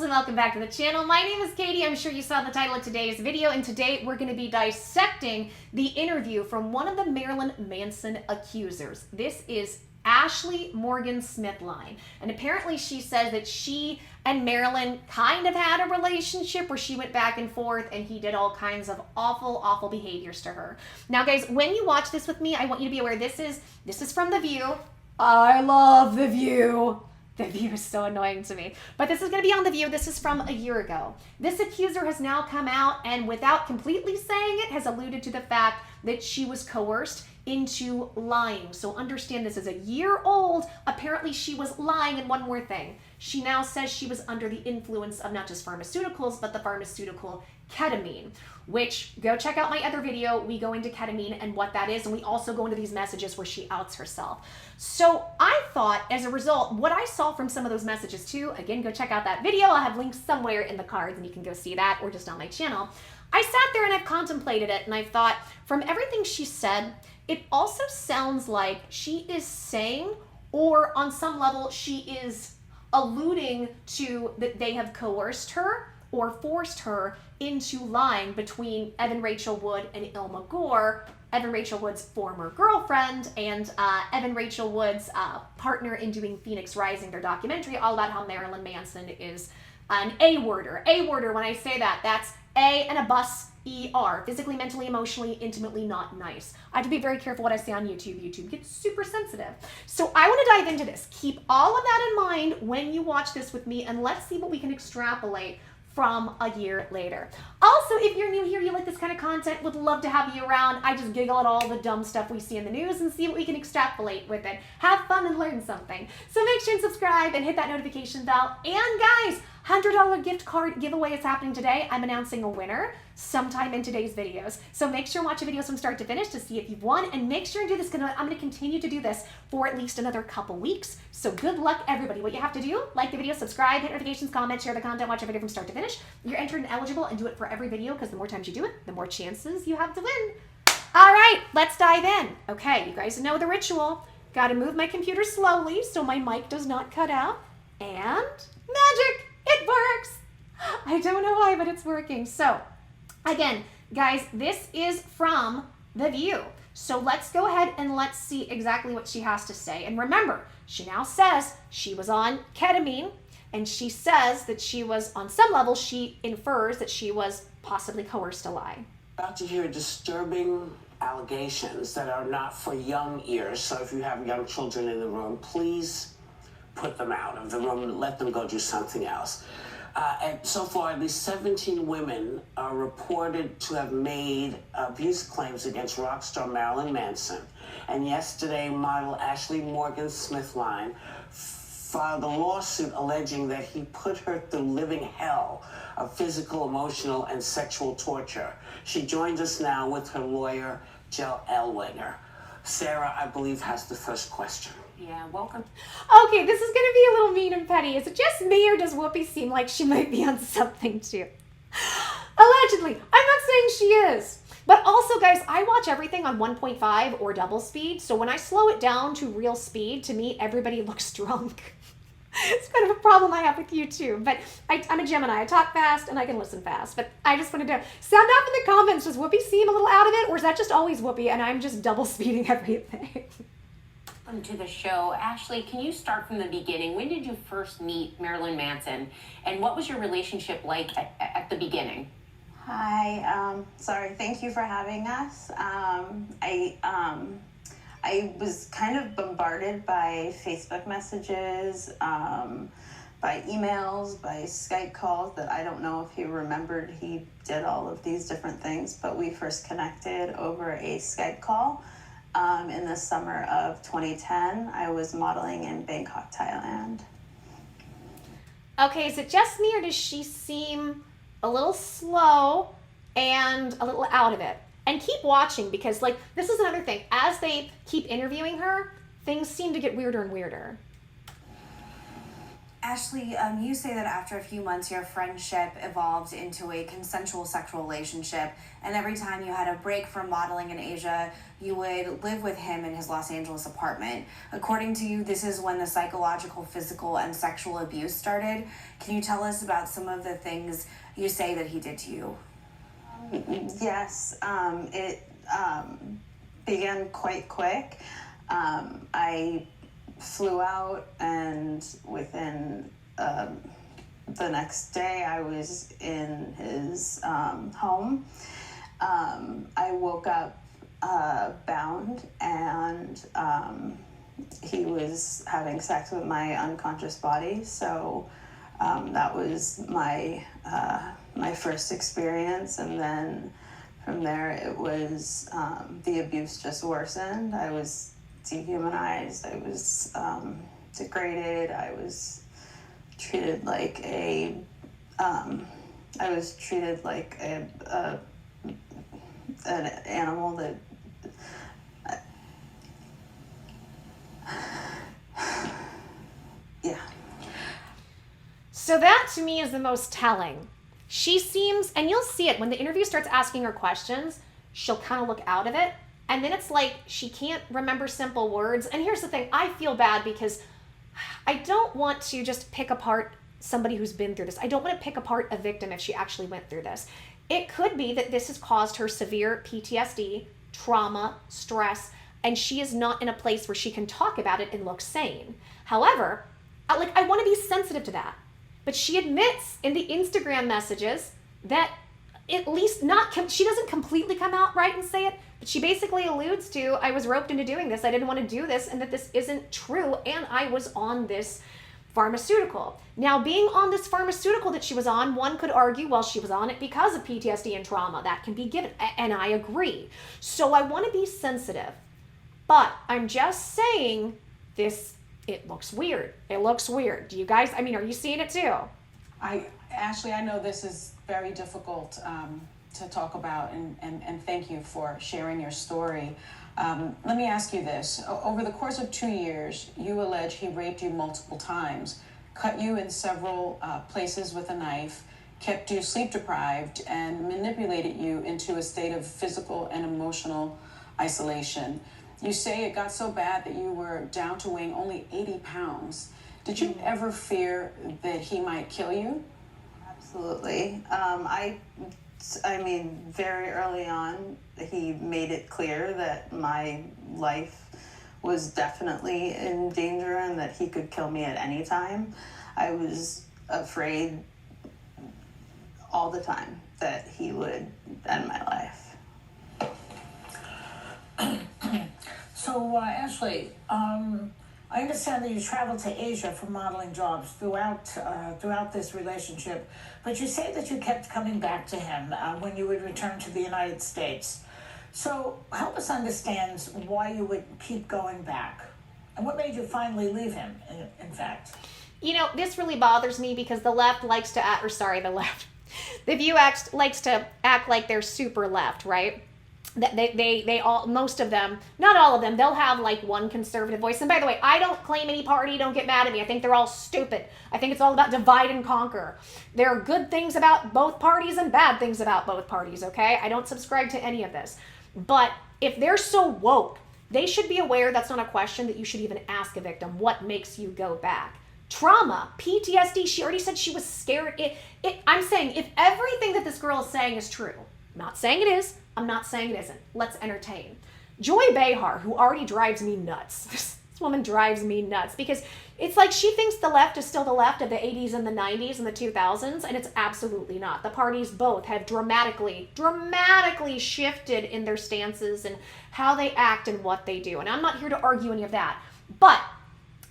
and welcome back to the channel. My name is Katie. I'm sure you saw the title of today's video, and today we're going to be dissecting the interview from one of the Marilyn Manson accusers. This is Ashley Morgan Smithline, and apparently she says that she and Marilyn kind of had a relationship where she went back and forth and he did all kinds of awful behaviors to her. Now guys, when you watch this with me, I want you to be aware this is from The View. I love The View. The View is so annoying to me. But this is going to be on The View. This is from a year ago. This accuser has now come out and without completely saying it has alluded to the fact that she was coerced into lying. So understand this is a year old. Apparently she was lying. And one more thing. She now says she was under the influence of not just pharmaceuticals, but the pharmaceutical ketamine, which go check out my other video. We go into ketamine and what that is. And we also go into these messages where she outs herself. So I thought as a result, what I saw from some of those messages too, again, go check out that video. I'll have links somewhere in the cards and you can go see that or just on my channel. I sat there and I've contemplated it and I thought from everything she said, it also sounds like she is saying, or on some level, she is alluding to that they have coerced her or forced her into lying between Evan Rachel Wood and Ilma Gore, Evan Rachel Wood's former girlfriend and Evan Rachel Wood's partner in doing Phoenix Rising, their documentary all about how Marilyn Manson is an A-worder. A-worder, when I say that, that's A and a bus, E-R, physically, mentally, emotionally, intimately not nice. I have to be very careful what I say on YouTube. YouTube gets super sensitive. So I want to dive into this. Keep all of that in mind when you watch this with me, and let's see what we can extrapolate from a year later. Also, if you're new here, you like this kind of content, would love to have you around. I just giggle at all the dumb stuff we see in the news and see what we can extrapolate with it. Have fun and learn something. So make sure and subscribe and hit that notification bell. And guys, $100 gift card giveaway is happening today. I'm announcing a winner sometime in today's videos. So make sure and watch the videos from start to finish to see if you've won, and make sure and do this because I'm going to continue to do this for at least another couple weeks. So good luck, everybody. What you have to do, like the video, subscribe, hit notifications, comment, share the content, watch the video from start to finish. You're entered and eligible, and do it for every video because the more times you do it, the more chances you have to win. All right, let's dive in. Okay, you guys know the ritual. Got to move my computer slowly so my mic does not cut out. And magic, it works. I don't know why, but it's working. So again, guys, this is from The View. So let's go ahead and let's see exactly what she has to say. And remember, she now says she was on ketamine, and she says that she was, on some level, she infers that she was possibly coerced to lie. About to hear disturbing allegations that are not for young ears. So if you have young children in the room, please put them out of the room and let them go do something else. And so far, at least 17 women are reported to have made abuse claims against rock star Marilyn Manson. And yesterday, model Ashley Morgan Smithline filed a lawsuit alleging that he put her through living hell of physical, emotional, and sexual torture. She joins us now with her lawyer, Jill Elwinger. Sarah, I believe, has the first question. Yeah, welcome. Okay, this is going to be a little mean and petty. Is it just me, or does Whoopi seem like she might be on something too? Allegedly. I'm not saying she is. But also, guys, I watch everything on 1.5 or double speed. So when I slow it down to real speed, to me, everybody looks drunk. It's kind of a problem I have with YouTube. But I'm a Gemini. I talk fast and I can listen fast. But I just wanted to sound off in the comments. Does Whoopi seem a little out of it? Or is that just always Whoopi and I'm just double speeding everything? Welcome to the show. Ashley, can you start from the beginning? When did you first meet Marilyn Manson? And what was your relationship like at the beginning? Hi, sorry, thank you for having us. I was kind of bombarded by Facebook messages, by emails, by Skype calls that I don't know if he remembered. He did all of these different things, but we first connected over a Skype call. In the summer of 2010, I was modeling in Bangkok, Thailand. Okay, is it just me or does she seem a little slow and a little out of it? And keep watching because, like, this is another thing. As they keep interviewing her, things seem to get weirder and weirder. Ashley, you say that after a few months, your friendship evolved into a consensual sexual relationship, and every time you had a break from modeling in Asia, you would live with him in his Los Angeles apartment. According to you, this is when the psychological, physical, and sexual abuse started. Can you tell us about some of the things you say that he did to you? Yes, it began quite quick. I flew out, and within the next day I was in his home. I woke up bound, and he was having sex with my unconscious body. So that was my first experience, and then from there it was the abuse just worsened. I was dehumanized, I was degraded, I was treated like an animal that yeah. So that to me is the most telling. She seems, and you'll see it when the interview starts asking her questions, she'll kind of look out of it. And then it's like she can't remember simple words. And here's the thing, I feel bad because I don't want to just pick apart somebody who's been through this. I don't want to pick apart a victim if she actually went through this. It could be that this has caused her severe PTSD, trauma, stress, and she is not in a place where she can talk about it and look sane. However, I want to be sensitive to that. But she admits in the Instagram messages that at least she doesn't completely come out right and say it, but she basically alludes to, I was roped into doing this, I didn't want to do this, and that this isn't true, and I was on this pharmaceutical. Now, being on this pharmaceutical that she was on, one could argue, well, she was on it because of PTSD and trauma. That can be given, and I agree. So I want to be sensitive, but I'm just saying this, it looks weird. It looks weird. Do you guys, are you seeing it too? Ashley, I know this is very difficult to talk about, and thank you for sharing your story. Let me ask you this. Over the course of 2 years, you allege he raped you multiple times, cut you in several places with a knife, kept you sleep deprived, and manipulated you into a state of physical and emotional isolation. You say it got so bad that you were down to weighing only 80 pounds. Did you ever fear that he might kill you? Absolutely. Very early on, he made it clear that my life was definitely in danger and that he could kill me at any time. I was afraid all the time that he would end my life. So, Ashley, I understand that you traveled to Asia for modeling jobs throughout this relationship, but you say that you kept coming back to him when you would return to the United States. So help us understand why you would keep going back, and what made you finally leave him, in fact. This really bothers me because the left likes to the view likes to act like they're super left, right? They all, most of them, not all of them, they'll have like one conservative voice. And by the way, I don't claim any party, don't get mad at me. I think they're all stupid. I think it's all about divide and conquer. There are good things about both parties and bad things about both parties, okay? I don't subscribe to any of this. But if they're so woke, they should be aware that's not a question that you should even ask a victim. What makes you go back? Trauma, PTSD, she already said she was scared. I'm saying if everything that this girl is saying is true, I'm not saying it is, I'm not saying it isn't. Let's entertain. Joy Behar, who already drives me nuts. This woman drives me nuts because it's like she thinks the left is still the left of the 80s and the 90s and the 2000s, and it's absolutely not. The parties both have dramatically shifted in their stances and how they act and what they do. And I'm not here to argue any of that. But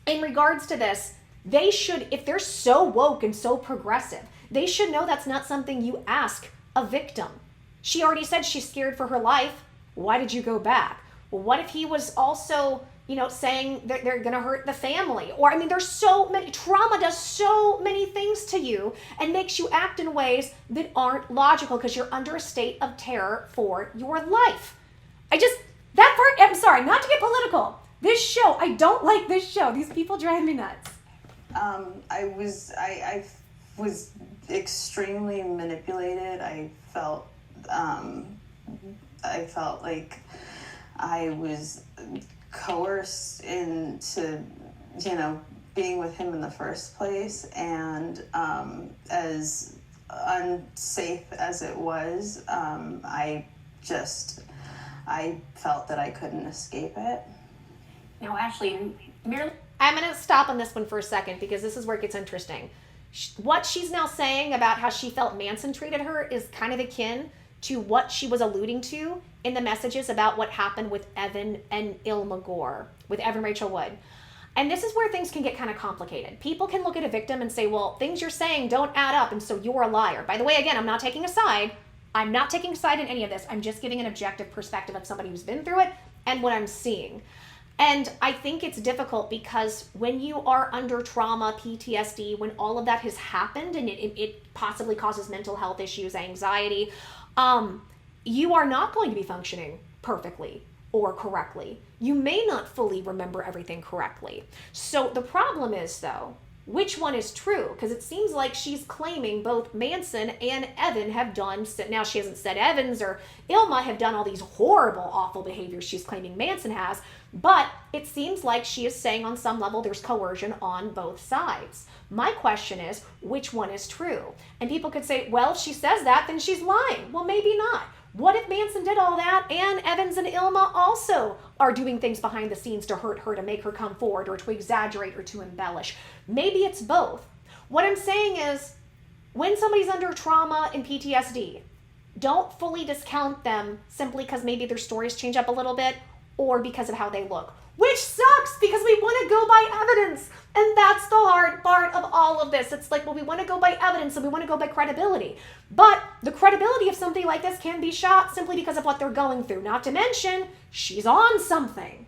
in regards to this, they should, if they're so woke and so progressive, they should know that's not something you ask a victim. She already said she's scared for her life. Why did you go back? Well, what if he was also, saying that they're going to hurt the family? Or, there's so many, trauma does so many things to you and makes you act in ways that aren't logical because you're under a state of terror for your life. That part, I'm sorry, not to get political. This show, I don't like this show. These people drive me nuts. I was extremely manipulated. I felt like I was coerced into, being with him in the first place, and as unsafe as it was, I felt that I couldn't escape it. Now, Ashley, Marilyn. I'm going to stop on this one for a second because this is where it gets interesting. What she's now saying about how she felt Manson treated her is kind of akin to what she was alluding to in the messages about what happened with Evan and Ilma Gore, with Evan Rachel Wood. And this is where things can get kind of complicated. People can look at a victim and say, well, things you're saying don't add up, and so you're a liar. By the way, again, I'm not taking a side. I'm not taking a side in any of this. I'm just giving an objective perspective of somebody who's been through it and what I'm seeing. And I think it's difficult because when you are under trauma, PTSD, when all of that has happened and it possibly causes mental health issues, anxiety, you are not going to be functioning perfectly or correctly. You may not fully remember everything correctly. So the problem is, though, which one is true? Because it seems like she's claiming both Manson and Evan have done, now she hasn't said Evans or Ilma have done all these horrible, awful behaviors she's claiming Manson has, but it seems like she is saying on some level there's coercion on both sides. My question is, which one is true? And people could say, well, if she says that, then she's lying. Well, maybe not. What if Manson did all that and Evans and Ilma also are doing things behind the scenes to hurt her, to make her come forward, or to exaggerate, or to embellish? Maybe it's both. What I'm saying is, when somebody's under trauma and PTSD, don't fully discount them simply because maybe their stories change up a little bit or because of how they look. Which sucks because we want to go by evidence. And that's the hard part of all of this. It's like, well, we want to go by evidence and we want to go by credibility. But the credibility of something like this can be shot simply because of what they're going through. Not to mention, she's on something.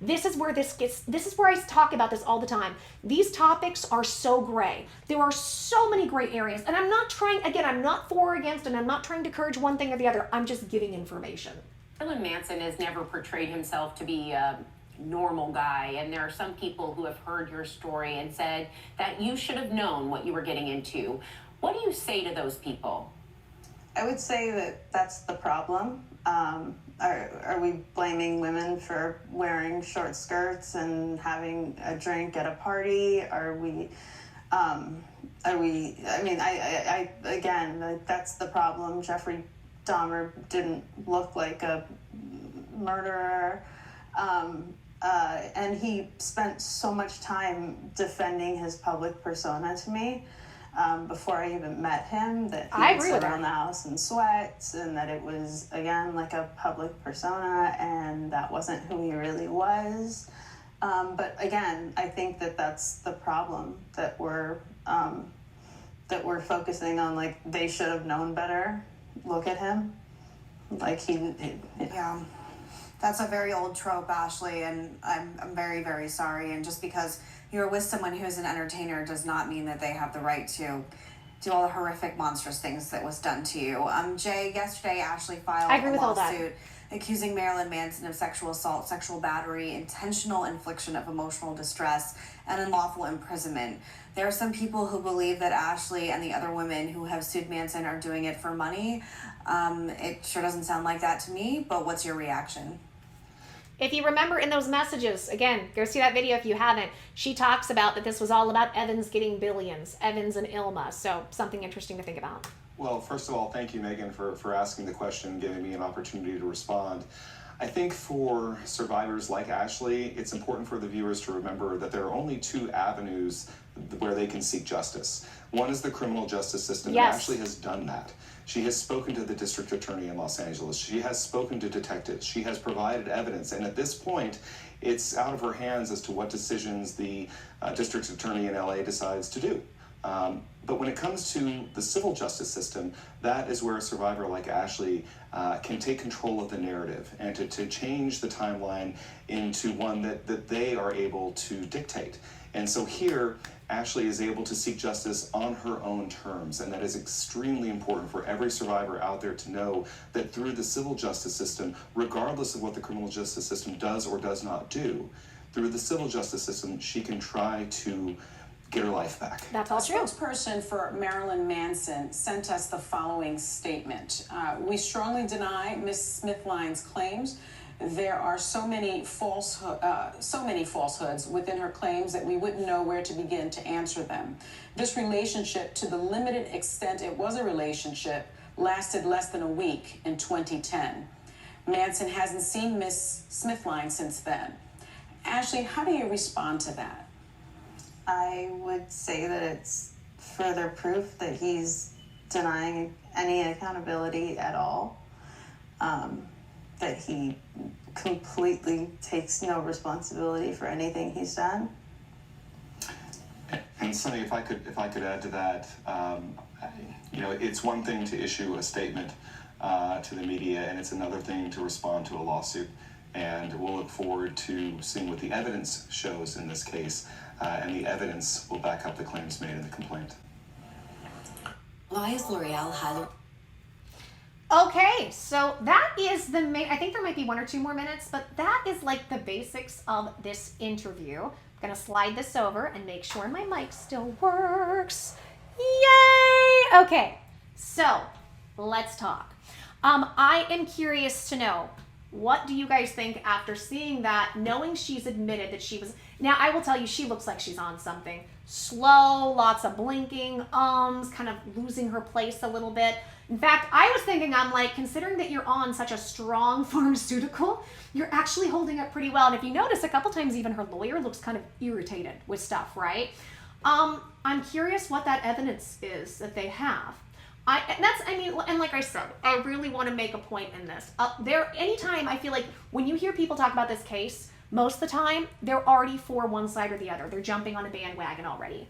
This is where I talk about this all the time. These topics are so gray. There are so many gray areas. And I'm not for or against, and I'm not trying to encourage one thing or the other. I'm just giving information. Marilyn Manson has never portrayed himself to be a normal guy, and there are some people who have heard your story and said that you should have known what you were getting into. What do you say to those people? I would say that that's the problem. Are we blaming women for wearing short skirts and having a drink at a party? Again, that's the problem. Jeffrey Dahmer didn't look like a murderer. And he spent so much time defending his public persona to me before I even met him, that he would sit around the house in sweats, and that it was, again, like a public persona, and that wasn't who he really was. But again, I think that that's the problem, that we're focusing on, like, they should have known better. Look at him. Like, Yeah. That's a very old trope, Ashley, and I'm very, very sorry. And just because you're with someone who's an entertainer does not mean that they have the right to do all the horrific, monstrous things that was done to you. Jay, yesterday Ashley filed a lawsuit accusing Marilyn Manson of sexual assault, sexual battery, intentional infliction of emotional distress, and unlawful imprisonment. There are some people who believe that Ashley and the other women who have sued Manson are doing it for money. It sure doesn't sound like that to me, but what's your reaction? If you remember in those messages, again, go see that video if you haven't, she talks about that this was all about Evans getting billions, Evans and Ilma. So something interesting to think about. Well, first of all, thank you, Megan, for asking the question and giving me an opportunity to respond. I think for survivors like Ashley, it's important for the viewers to remember that there are only two avenues where they can seek justice. One is the criminal justice system, yes. And Ashley has done that. She has spoken to the district attorney in Los Angeles. She has spoken to detectives. She has provided evidence. And at this point, it's out of her hands as to what decisions the district attorney in LA decides to do. But when it comes to the civil justice system, that is where a survivor like Ashley can take control of the narrative and to change the timeline into one that they are able to dictate. And so here, Ashley is able to seek justice on her own terms, and that is extremely important for every survivor out there to know that through the civil justice system, regardless of what the criminal justice system does or does not do, through the civil justice system, she can try to get her life back. That's all A true. spokesperson for Marilyn Manson sent us the following statement. We strongly deny Ms. Smithline's claims. There are so many falsehoods within her claims that we wouldn't know where to begin to answer them. This relationship, to the limited extent it was a relationship, lasted less than a week in 2010. Manson hasn't seen Ms. Smithline since then. Ashley, how do you respond to that? I would say that it's further proof that he's denying any accountability at all. That he completely takes no responsibility for anything he's done. And Sunny, if I could add to that, it's one thing to issue a statement to the media, and it's another thing to respond to a lawsuit. And we'll look forward to seeing what the evidence shows in this case, and the evidence will back up the claims made in the complaint. Why is L'Oreal highly... Okay, so that is the main, I think there might be 1 or 2 more minutes, but that is like the basics of this interview. I'm gonna slide this over and make sure my mic still works. Yay! Okay, so let's talk. I am curious to know, what do you guys think after seeing that, knowing she's admitted that she was, now I will tell you, she looks like she's on something. Slow, lots of blinking, kind of losing her place a little bit. In fact, I was thinking, I'm like, considering that you're on such a strong pharmaceutical, you're actually holding up pretty well. And if you notice, a couple times even her lawyer looks kind of irritated with stuff, right? I'm curious what that evidence is that they have. And like I said, I really want to make a point in this. Anytime I feel like when you hear people talk about this case, most of the time, they're already for one side or the other. They're jumping on a bandwagon already.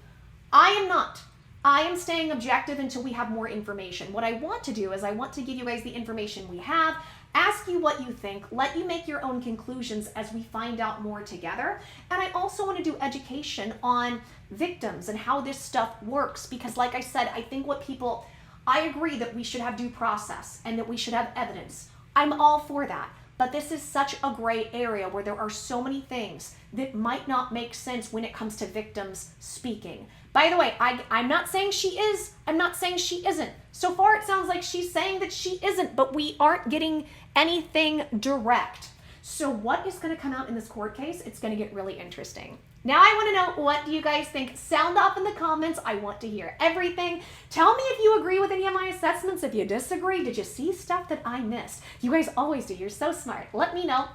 I am not. I am staying objective until we have more information. What I want to do is I want to give you guys the information we have, ask you what you think, let you make your own conclusions as we find out more together. And I also want to do education on victims and how this stuff works, because like I said, I agree that we should have due process and that we should have evidence. I'm all for that. But this is such a gray area where there are so many things that might not make sense when it comes to victims speaking. By the way, I'm not saying she is, I'm not saying she isn't. So far it sounds like she's saying that she isn't, but we aren't getting anything direct. So what is going to come out in this court case? It's going to get really interesting. Now I want to know, what do you guys think? Sound off in the comments. I want to hear everything. Tell me if you agree with any of my assessments. If you disagree, did you see stuff that I missed? You guys always do. You're so smart. Let me know.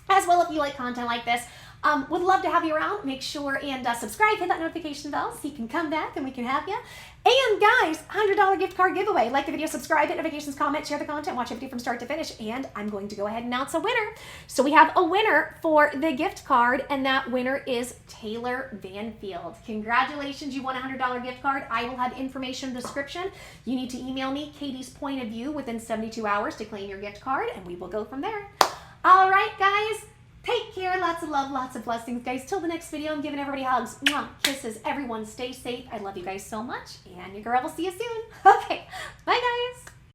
As well, if you like content like this. Would love to have you around. Make sure and subscribe, hit that notification bell so you can come back and we can have you. And guys, $100 gift card giveaway. Like the video, subscribe, hit notifications, comment, share the content, watch everything from start to finish. And I'm going to go ahead and announce a winner. So we have a winner for the gift card, and that winner is Taylor Banfield. Congratulations, you won a $100 gift card. I will have information in the description. You need to email me Katie's point of view within 72 hours to claim your gift card, and we will go from there. All right, guys. Take care. Lots of love, lots of blessings, guys. Till the next video, I'm giving everybody hugs. Mwah, kisses. Everyone stay safe. I love you guys so much. And your girl will see you soon. Okay. Bye, guys.